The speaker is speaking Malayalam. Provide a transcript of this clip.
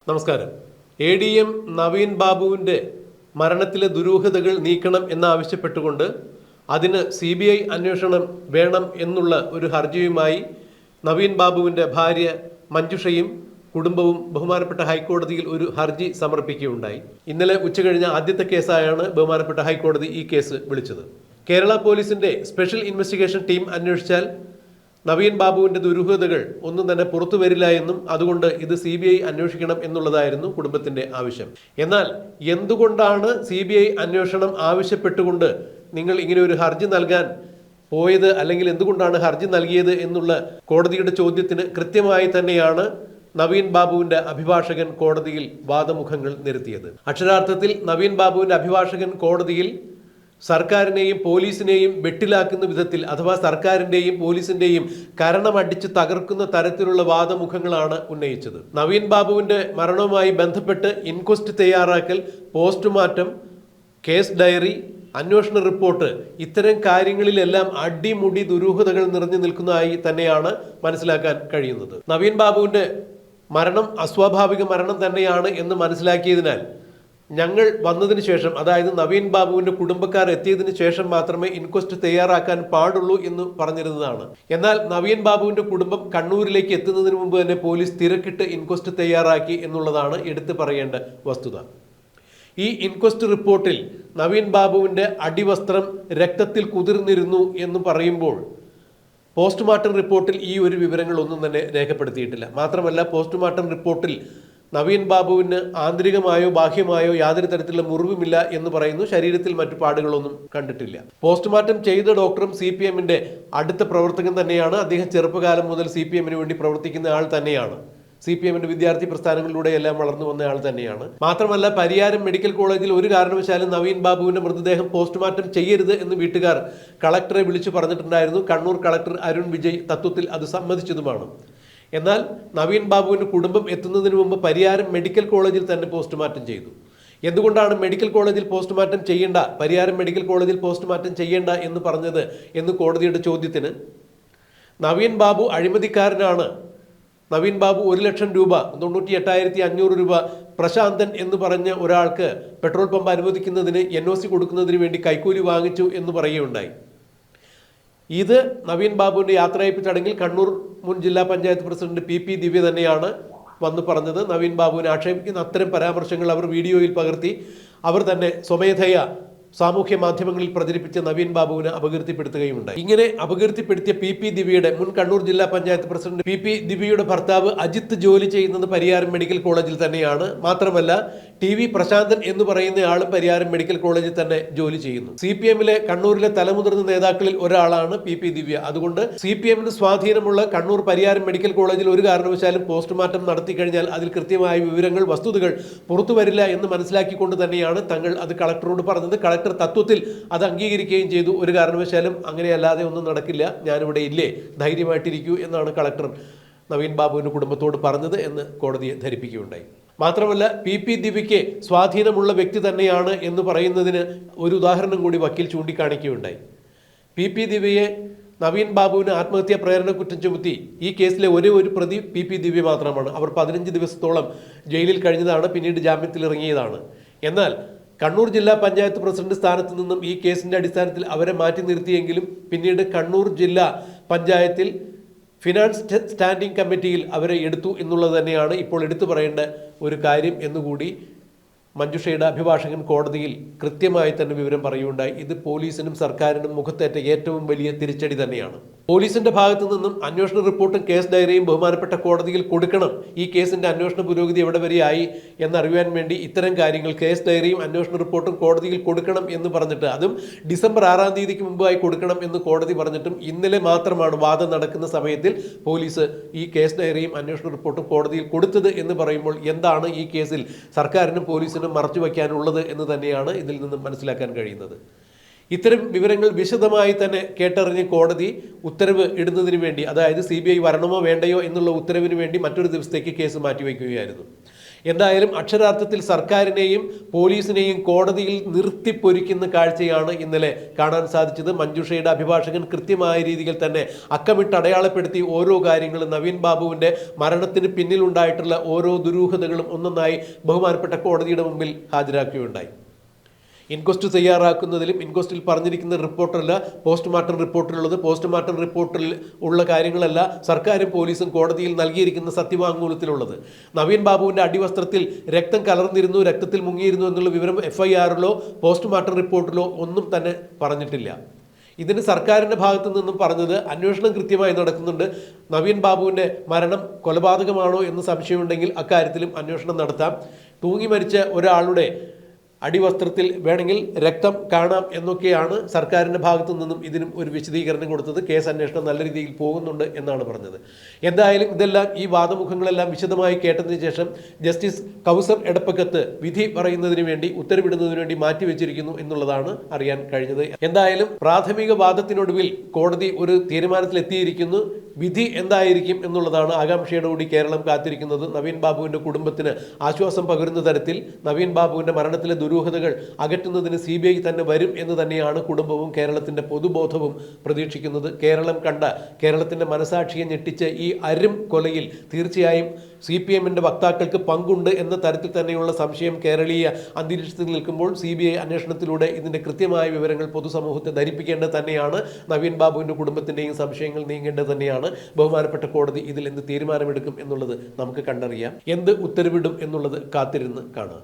നമസ്കാരം. ADM നവീൻ ബാബുവിൻ്റെ മരണത്തിലെ ദുരൂഹതകൾ നീക്കണം എന്നാവശ്യപ്പെട്ടുകൊണ്ട് അതിന് CBI അന്വേഷണം വേണം എന്നുള്ള ഒരു ഹർജിയുമായി നവീൻ ബാബുവിൻ്റെ ഭാര്യ മഞ്ജുഷയും കുടുംബവും ബഹുമാനപ്പെട്ട ഹൈക്കോടതിയിൽ ഒരു ഹർജി സമർപ്പിക്കുകയുണ്ടായി. ഇന്നലെ ഉച്ചകഴിഞ്ഞ ആദ്യത്തെ കേസായാണ് ബഹുമാനപ്പെട്ട ഹൈക്കോടതി ഈ കേസ് വിളിച്ചത്. കേരള പോലീസിൻ്റെ സ്പെഷ്യൽ ഇൻവെസ്റ്റിഗേഷൻ ടീം അന്വേഷിച്ചാൽ നവീൻ ബാബുവിൻ്റെ ദുരൂഹതകൾ ഒന്നും തന്നെ പുറത്തു വരില്ല എന്നും അതുകൊണ്ട് ഇത് CBI അന്വേഷിക്കണം എന്നുള്ളതായിരുന്നു കുടുംബത്തിൻ്റെ ആവശ്യം. എന്നാൽ എന്തുകൊണ്ടാണ് CBI അന്വേഷണം ആവശ്യപ്പെട്ടുകൊണ്ട് നിങ്ങൾ ഇങ്ങനെ ഒരു ഹർജി നൽകാൻ പോയത്, അല്ലെങ്കിൽ എന്തുകൊണ്ടാണ് ഹർജി നൽകിയത് എന്നുള്ള കോടതിയുടെ ചോദ്യത്തിന് കൃത്യമായി തന്നെയാണ് നവീൻ ബാബുവിൻ്റെ അഭിഭാഷകൻ കോടതിയിൽ വാദമുഖങ്ങൾ നിരത്തിയത്. അക്ഷരാർത്ഥത്തിൽ നവീൻ ബാബുവിൻ്റെ അഭിഭാഷകൻ കോടതിയിൽ സർക്കാരിനെയും പോലീസിനെയും വെട്ടിലാക്കുന്ന വിധത്തിൽ, അഥവാ സർക്കാരിൻ്റെയും പോലീസിൻ്റെയും കരണമടിച്ച് തകർക്കുന്ന തരത്തിലുള്ള വാദമുഖങ്ങളാണ് ഉന്നയിച്ചത്. നവീൻ ബാബുവിൻ്റെ മരണവുമായി ബന്ധപ്പെട്ട് ഇൻക്വസ്റ്റ് തയ്യാറാക്കൽ, പോസ്റ്റ്മോർട്ടം, കേസ് ഡയറി, അന്വേഷണ റിപ്പോർട്ട്, ഇത്തരം കാര്യങ്ങളിലെല്ലാം അടിമുടി ദുരൂഹതകൾ നിറഞ്ഞു നിൽക്കുന്നതായി തന്നെയാണ് മനസ്സിലാക്കാൻ കഴിയുന്നത്. നവീൻ ബാബുവിൻ്റെ മരണം അസ്വാഭാവിക മരണം തന്നെയാണ് എന്ന് മനസ്സിലാക്കിയതിനാൽ ഞങ്ങൾ വന്നതിന് ശേഷം, അതായത് നവീൻ ബാബുവിൻ്റെ കുടുംബക്കാർ എത്തിയതിന് ശേഷം മാത്രമേ ഇൻക്വസ്റ്റ് തയ്യാറാക്കാൻ പാടുള്ളൂ എന്ന് പറഞ്ഞിരുന്നതാണ്. എന്നാൽ നവീൻ ബാബുവിൻ്റെ കുടുംബം കണ്ണൂരിലേക്ക് എത്തുന്നതിന് മുമ്പ് തന്നെ പോലീസ് തിരക്കിട്ട് ഇൻക്വസ്റ്റ് തയ്യാറാക്കി എന്നുള്ളതാണ് എടുത്തു പറയേണ്ട വസ്തുത. ഈ ഇൻക്വസ്റ്റ് റിപ്പോർട്ടിൽ നവീൻ ബാബുവിൻ്റെ അടിവസ്ത്രം രക്തത്തിൽ കുതിർന്നിരുന്നു എന്ന് പറയുമ്പോൾ പോസ്റ്റ്മോർട്ടം റിപ്പോർട്ടിൽ ഈ ഒരു വിവരങ്ങളൊന്നും തന്നെ രേഖപ്പെടുത്തിയിട്ടില്ല. മാത്രമല്ല, പോസ്റ്റ്മോർട്ടം റിപ്പോർട്ടിൽ നവീൻ ബാബുവിന് ആന്തരികമായോ ബാഹ്യമായോ യാതൊരു തരത്തിലുള്ള മുറിവുമില്ല എന്ന് പറയുന്നു. ശരീരത്തിൽ മറ്റു പാടുകളൊന്നും കണ്ടിട്ടില്ല. പോസ്റ്റ്മോർട്ടം ചെയ്ത ഡോക്ടറും CPM-ന്റെ അടുത്ത പ്രവർത്തകൻ തന്നെയാണ്. അദ്ദേഹം ചെറുപ്പകാലം മുതൽ CPM-ന് വേണ്ടി പ്രവർത്തിക്കുന്ന ആൾ തന്നെയാണ്. CPM-ന്റെ വിദ്യാർത്ഥി പ്രസ്ഥാനങ്ങളിലൂടെ എല്ലാം വളർന്നു വന്ന ആൾ തന്നെയാണ്. മാത്രമല്ല, പരിയാരം മെഡിക്കൽ കോളേജിൽ ഒരു കാരണവശാലും നവീൻ ബാബുവിന്റെ മൃതദേഹം പോസ്റ്റ്മോർട്ടം ചെയ്യരുത് എന്ന് വീട്ടുകാർ കളക്ടറെ വിളിച്ചു പറഞ്ഞിട്ടുണ്ടായിരുന്നു. കണ്ണൂർ കളക്ടർ അരുൺ വിജയ് തത്വത്തിൽ അത് സമ്മതിച്ചതുമാണ്. എന്നാൽ നവീൻ ബാബുവിൻ്റെ കുടുംബം എത്തുന്നതിന് മുമ്പ് പരിയാരം മെഡിക്കൽ കോളേജിൽ തന്നെ പോസ്റ്റ്മോർട്ടം ചെയ്തു. എന്തുകൊണ്ടാണ് മെഡിക്കൽ കോളേജിൽ പോസ്റ്റ്മോർട്ടം ചെയ്യേണ്ട, പരിയാരം മെഡിക്കൽ കോളേജിൽ പോസ്റ്റ്മോർട്ടം ചെയ്യേണ്ട എന്ന് പറഞ്ഞത് എന്ന് കോടതിയുടെ ചോദ്യത്തിന്, നവീൻ ബാബു അഴിമതിക്കാരനാണ്, നവീൻ ബാബു 1 ലക്ഷം രൂപ, 98,500 രൂപ പ്രശാന്തൻ എന്ന് പറഞ്ഞ ഒരാൾക്ക് പെട്രോൾ പമ്പ് അനുവദിക്കുന്നതിന് NOC കൊടുക്കുന്നതിന് വേണ്ടി കൈക്കൂലി വാങ്ങിച്ചു എന്ന് പറയുകയുണ്ടായി. ഇത് നവീൻ ബാബുവിൻ്റെ യാത്രയയപ്പ് ചടങ്ങിൽ കണ്ണൂർ മുൻ ജില്ലാ പഞ്ചായത്ത് പ്രസിഡന്റ് PP ദിവ്യ തന്നെയാണ് വന്ന് പറഞ്ഞത്. നവീൻ ബാബുവിനെ ആക്ഷേപിക്കുന്ന അത്തരം പരാമർശങ്ങൾ അവർ വീഡിയോയിൽ പകർത്തി അവർ തന്നെ സ്വമേധയാ സാമൂഹ്യ മാധ്യമങ്ങളിൽ പ്രചരിപ്പിച്ച നവീൻ ബാബുവിനെ അപകീർത്തിപ്പെടുത്തുകയുണ്ടായി. ഇങ്ങനെ അപകീർത്തിപ്പെടുത്തിയ PP ദിവ്യയുടെ, മുൻ കണ്ണൂർ ജില്ലാ പഞ്ചായത്ത് പ്രസിഡന്റ് PP ദിവ്യയുടെ ഭർത്താവ് അജിത്ത് ജോലി ചെയ്യുന്നത് പരിയാരം മെഡിക്കൽ കോളേജിൽ തന്നെയാണ്. മാത്രമല്ല, TV പ്രശാന്തൻ എന്ന് പറയുന്ന ആളും പരിയാരം മെഡിക്കൽ കോളേജിൽ തന്നെ ജോലി ചെയ്യുന്നു. CPM-ലെ കണ്ണൂരിലെ തലമുതിർന്ന നേതാക്കളിൽ ഒരാളാണ് PP ദിവ്യ. അതുകൊണ്ട് CPM-ന് സ്വാധീനമുള്ള കണ്ണൂർ പരിയാരം മെഡിക്കൽ കോളേജിൽ ഒരു കാരണവശാലും പോസ്റ്റ്മോർട്ടം നടത്തി കഴിഞ്ഞാൽ അതിൽ കൃത്യമായ വിവരങ്ങൾ, വസ്തുതകൾ പുറത്തു വരില്ല എന്ന് മനസ്സിലാക്കിക്കൊണ്ട് തന്നെയാണ് തങ്ങൾ അത് കളക്ടറോട് പറഞ്ഞത്. കളക്ടർ തത്വത്തിൽ അത് അംഗീകരിക്കുകയും ചെയ്തു. ഒരു കാരണവശാലും അങ്ങനെയല്ലാതെ ഒന്നും നടക്കില്ല, ഞാനിവിടെ ഇല്ലേ, ധൈര്യമായിട്ടിരിക്കൂ എന്നാണ് കളക്ടർ നവീൻ ബാബുവിൻ്റെ കുടുംബത്തോട് പറഞ്ഞത് എന്ന് കോടതിയെ ധരിപ്പിക്കുകയുണ്ടായി. മാത്രമല്ല, PP ദിവ്യയ്ക്ക് സ്വാധീനമുള്ള വ്യക്തി തന്നെയാണ് എന്ന് പറയുന്നതിന് ഒരു ഉദാഹരണം കൂടി വക്കീൽ ചൂണ്ടിക്കാണിക്കുകയുണ്ടായി. PP ദിവ്യയെ നവീൻ ബാബുവിന് ആത്മഹത്യാ പ്രേരണ കുറ്റം ചുമത്തി ഈ കേസിലെ ഒരേ ഒരു പ്രതി PP ദിവ്യ മാത്രമാണ്. അവർ 15 ദിവസത്തോളം ജയിലിൽ കഴിഞ്ഞതാണ്, പിന്നീട് ജാമ്യത്തിൽ ഇറങ്ങിയതാണ്. എന്നാൽ കണ്ണൂർ ജില്ലാ പഞ്ചായത്ത് പ്രസിഡന്റ് സ്ഥാനത്ത് നിന്നും ഈ കേസിൻ്റെ അടിസ്ഥാനത്തിൽ അവരെ മാറ്റി നിർത്തിയെങ്കിലും പിന്നീട് കണ്ണൂർ ജില്ലാ പഞ്ചായത്തിൽ ഫിനാൻസ് സ്റ്റാൻഡിംഗ് കമ്മിറ്റിയിൽ അവരെ എടുത്തു എന്നുള്ളത് തന്നെയാണ് ഇപ്പോൾ എടുത്തു പറയേണ്ട ഒരു കാര്യം എന്നുകൂടി മഞ്ജുഷയുടെ അഭിഭാഷകൻ കോടതിയിൽ കൃത്യമായി തന്നെ വിവരം പറയുകയുണ്ടായി. ഇത് പോലീസിനും സർക്കാരിനും മുഖത്തേറ്റ ഏറ്റവും വലിയ തിരിച്ചടി തന്നെയാണ്. പോലീസിന്റെ ഭാഗത്തു നിന്നും അന്വേഷണ റിപ്പോർട്ടും കേസ് ഡയറിയും ബഹുമാനപ്പെട്ട കോടതിയിൽ കൊടുക്കണം. ഈ കേസിന്റെ അന്വേഷണ പുരോഗതി എവിടെ വരെയായി എന്നറിയാൻ വേണ്ടി ഇത്തരം കാര്യങ്ങൾ, കേസ് ഡയറിയും അന്വേഷണ റിപ്പോർട്ടും കോടതിയിൽ കൊടുക്കണം എന്ന് പറഞ്ഞിട്ട്, അതും ഡിസംബർ 6-ാം തീയതിക്ക് മുമ്പായി കൊടുക്കണം എന്ന് കോടതി പറഞ്ഞിട്ടും ഇന്നലെ മാത്രമാണ് വാദം നടക്കുന്ന സമയത്തിൽ പോലീസ് ഈ കേസ് ഡയറിയും അന്വേഷണ റിപ്പോർട്ടും കോടതിയിൽ കൊടുത്തത് എന്ന് പറയുമ്പോൾ എന്താണ് ഈ കേസിൽ സർക്കാരിനും പോലീസിനും മറച്ചു വയ്ക്കാനുള്ളത് എന്ന് തന്നെയാണ് ഇതിൽ നിന്നും മനസ്സിലാക്കാൻ കഴിയുന്നത്. ഇത്തരം വിവരങ്ങൾ വിശദമായി തന്നെ കേട്ടറിഞ്ഞ് കോടതി ഉത്തരവ് ഇടുന്നതിന് വേണ്ടി, അതായത് CBI വരണമോ വേണ്ടയോ എന്നുള്ള ഉത്തരവിന് വേണ്ടി മറ്റൊരു ദിവസത്തേക്ക് കേസ് മാറ്റിവെക്കുകയായിരുന്നു. എന്തായാലും അക്ഷരാർത്ഥത്തിൽ സർക്കാരിനെയും പോലീസിനെയും കോടതിയിൽ നിർത്തിപ്പൊരിക്കുന്ന കാഴ്ചയാണ് ഇന്നലെ കാണാൻ സാധിച്ചത്. മഞ്ജുഷയുടെ അഭിഭാഷകൻ കൃത്യമായ രീതിയിൽ തന്നെ അക്കമിട്ട് അടയാളപ്പെടുത്തി ഓരോ കാര്യങ്ങളും നവീൻ ബാബുവിൻ്റെ മരണത്തിന് പിന്നിലുണ്ടായിട്ടുള്ള ഓരോ ദുരൂഹതകളും ഒന്നൊന്നായി ബഹുമാനപ്പെട്ട കോടതിയുടെ മുമ്പിൽ ഹാജരാക്കുകയുണ്ടായി. ഇൻക്വസ്റ്റ് തയ്യാറാക്കുന്നതിലും ഇൻക്വസ്റ്റിൽ പറഞ്ഞിരിക്കുന്ന റിപ്പോർട്ടല്ല പോസ്റ്റ്മോർട്ടം റിപ്പോർട്ടിലുള്ളത്. പോസ്റ്റ്മോർട്ടം റിപ്പോർട്ടിൽ ഉള്ള കാര്യങ്ങളല്ല സർക്കാരും പോലീസും കോടതിയിൽ നൽകിയിരിക്കുന്ന സത്യവാങ്മൂലത്തിലുള്ളത്. നവീൻ ബാബുവിൻ്റെ അടിവസ്ത്രത്തിൽ രക്തം കലർന്നിരുന്നു, രക്തത്തിൽ മുങ്ങിയിരുന്നു എന്നുള്ള വിവരം FIR-ലോ പോസ്റ്റ്മോർട്ടം റിപ്പോർട്ടിലോ ഒന്നും തന്നെ പറഞ്ഞിട്ടില്ല. ഇതിന് സർക്കാരിൻ്റെ ഭാഗത്തു നിന്നും പറഞ്ഞത് അന്വേഷണം കൃത്യമായി നടക്കുന്നുണ്ട്, നവീൻ ബാബുവിൻ്റെ മരണം കൊലപാതകമാണോ എന്ന് സംശയമുണ്ടെങ്കിൽ അക്കാര്യത്തിലും അന്വേഷണം നടത്താം, തൂങ്ങി മരിച്ച ഒരാളുടെ അടിവസ്ത്രത്തിൽ വേണമെങ്കിൽ രക്തം കാണാം എന്നൊക്കെയാണ് സർക്കാരിൻ്റെ ഭാഗത്തു നിന്നും ഇതിനും ഒരു വിശദീകരണം കൊടുത്തത്. കേസ് അന്വേഷണം നല്ല രീതിയിൽ പോകുന്നുണ്ട് എന്നാണ് പറഞ്ഞത്. എന്തായാലും ഇതെല്ലാം ഈ വാദമുഖങ്ങളെല്ലാം വിശദമായി കേട്ടതിന് ശേഷം ജസ്റ്റിസ് കൗസർ എടപ്പക്കത്ത് വിധി പറയുന്നതിന് വേണ്ടി ഉത്തരവിടുന്നതിന് വേണ്ടി മാറ്റിവെച്ചിരിക്കുന്നു എന്നുള്ളതാണ് അറിയാൻ കഴിഞ്ഞത്. എന്തായാലും പ്രാഥമിക വാദത്തിനൊടുവിൽ കോടതി ഒരു തീരുമാനത്തിലെത്തിയിരിക്കുന്നു. വിധി എന്തായിരിക്കും എന്നുള്ളതാണ് ആകാംക്ഷയോടുകൂടി കേരളം കാത്തിരിക്കുന്നത്. നവീൻ ബാബുവിൻ്റെ കുടുംബത്തിന് ആശ്വാസം പകരുന്ന തരത്തിൽ നവീൻ ബാബുവിൻ്റെ മരണത്തിലെ ദുരൂഹതകൾ അകറ്റുന്നതിന് CBI തന്നെ വരും എന്ന് തന്നെയാണ് കുടുംബവും കേരളത്തിൻ്റെ പൊതുബോധവും പ്രതീക്ഷിക്കുന്നത്. കേരളം കണ്ട കേരളത്തിൻ്റെ മനസാക്ഷിയെ ഞെട്ടിച്ച ഈ അരും കൊലയിൽ തീർച്ചയായും CPM-ൻ്റെ വക്താക്കൾക്ക് പങ്കുണ്ട് എന്ന തരത്തിൽ തന്നെയുള്ള സംശയം കേരളീയ അന്തരീക്ഷത്തിൽ നിൽക്കുമ്പോൾ CBI അന്വേഷണത്തിലൂടെ ഇതിൻ്റെ കൃത്യമായ വിവരങ്ങൾ പൊതുസമൂഹത്തെ ധരിപ്പിക്കേണ്ടത് തന്നെയാണ്. നവീൻ ബാബുവിൻ്റെ കുടുംബത്തിൻ്റെയും സംശയങ്ങൾ നീങ്ങേണ്ടത് തന്നെയാണ്. ബഹുമാനപ്പെട്ട കോടതി ഇതിൽ എന്ത് തീരുമാനമെടുക്കും എന്നുള്ളത് നമുക്ക് കണ്ടറിയാം. എന്ത് ഉത്തരവിടും എന്നുള്ളത് കാത്തിരുന്ന് കാണാം.